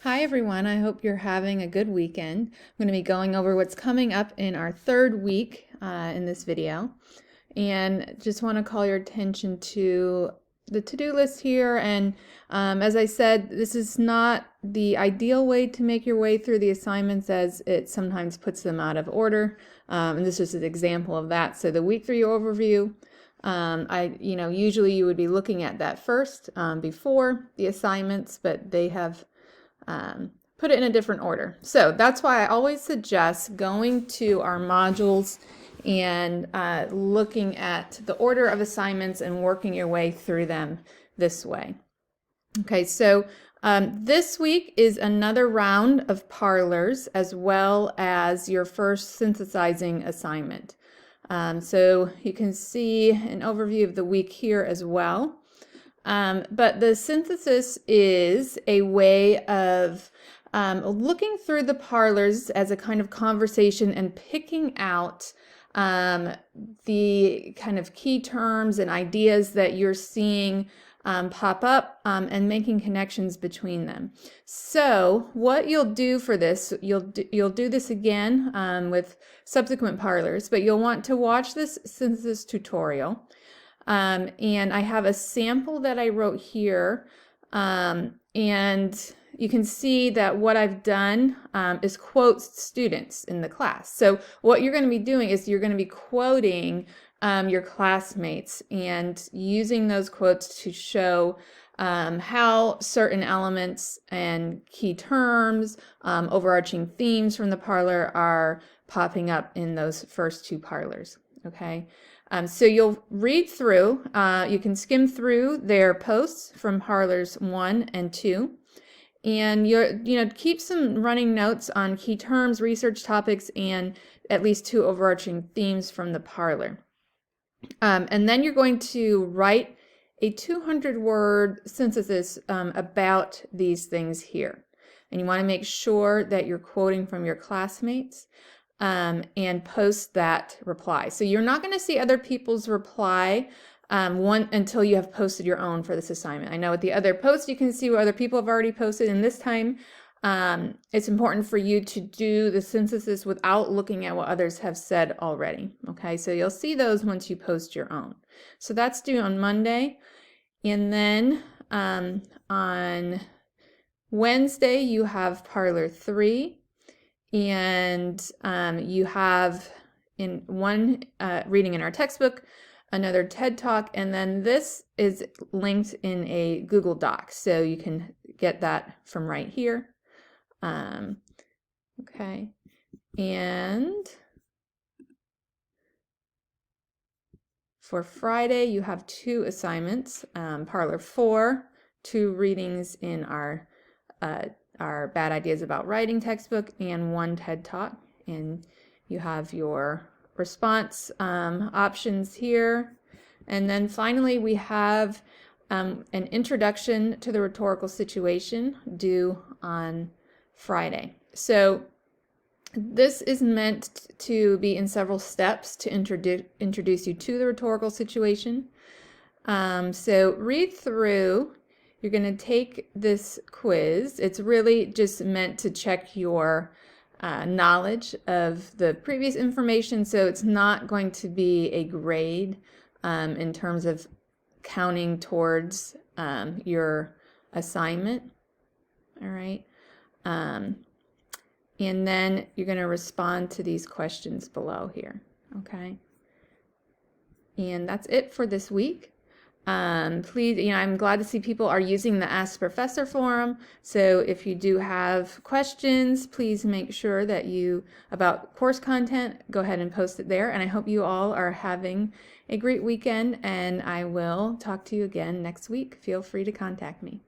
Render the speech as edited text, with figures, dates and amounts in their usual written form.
Hi everyone, I hope you're having a good weekend. I'm going to be going over what's coming up in our third week in this video, and just want to call your attention to the to-do list here. And as I said, this is not the ideal way to make your way through the assignments, as it sometimes puts them out of order, and this is an example of that. So the week 3 overview, usually you would be looking at that first before the assignments, but they have put it in a different order. So that's why I always suggest going to our modules and looking at the order of assignments and working your way through them this way. Okay, so this week is another round of parlors as well as your first synthesizing assignment. So you can see an overview of the week here as well. But the synthesis is a way of looking through the parlors as a kind of conversation and picking out the kind of key terms and ideas that you're seeing pop up and making connections between them. So what you'll do for this, you'll do this again with subsequent parlors, but you'll want to watch this synthesis tutorial. And I have a sample that I wrote here, and you can see that what I've done is quote students in the class. So what you're going to be doing is you're going to be quoting your classmates and using those quotes to show how certain elements and key terms, overarching themes from the parlor are popping up in those first two parlors. Okay. So you'll read through, you can skim through their posts from parlors 1 and 2, and keep some running notes on key terms, research topics, and at least 2 overarching themes from the parlor. And then you're going to write a 200-word synthesis about these things here. And you want to make sure that you're quoting from your classmates. And post that reply. So you're not going to see other people's reply until you have posted your own for this assignment. I know with the other posts you can see what other people have already posted, and this time it's important for you to do the synthesis without looking at what others have said already. Okay, so you'll see those once you post your own. So that's due on Monday, and then on Wednesday you have Parlor 3. And you have in one reading in our textbook, another TED Talk, and then this is linked in a Google Doc, so you can get that from right here. Okay, and for Friday, you have 2 assignments, Parlor 4, 2 readings in our Bad Ideas About Writing textbook, and 1 TED Talk, and you have your response options here. And then finally we have an introduction to the rhetorical situation due on Friday. So this is meant to be in several steps to introduce you to the rhetorical situation. So read through. You're going to take this quiz. It's really just meant to check your knowledge of the previous information, so it's not going to be a grade in terms of counting towards your assignment. All right. And then you're going to respond to these questions below here. Okay. And that's it for this week. Please, I'm glad to see people are using the Ask Professor forum. So if you do have questions, please make sure that about course content, go ahead and post it there. And I hope you all are having a great weekend, and I will talk to you again next week. Feel free to contact me.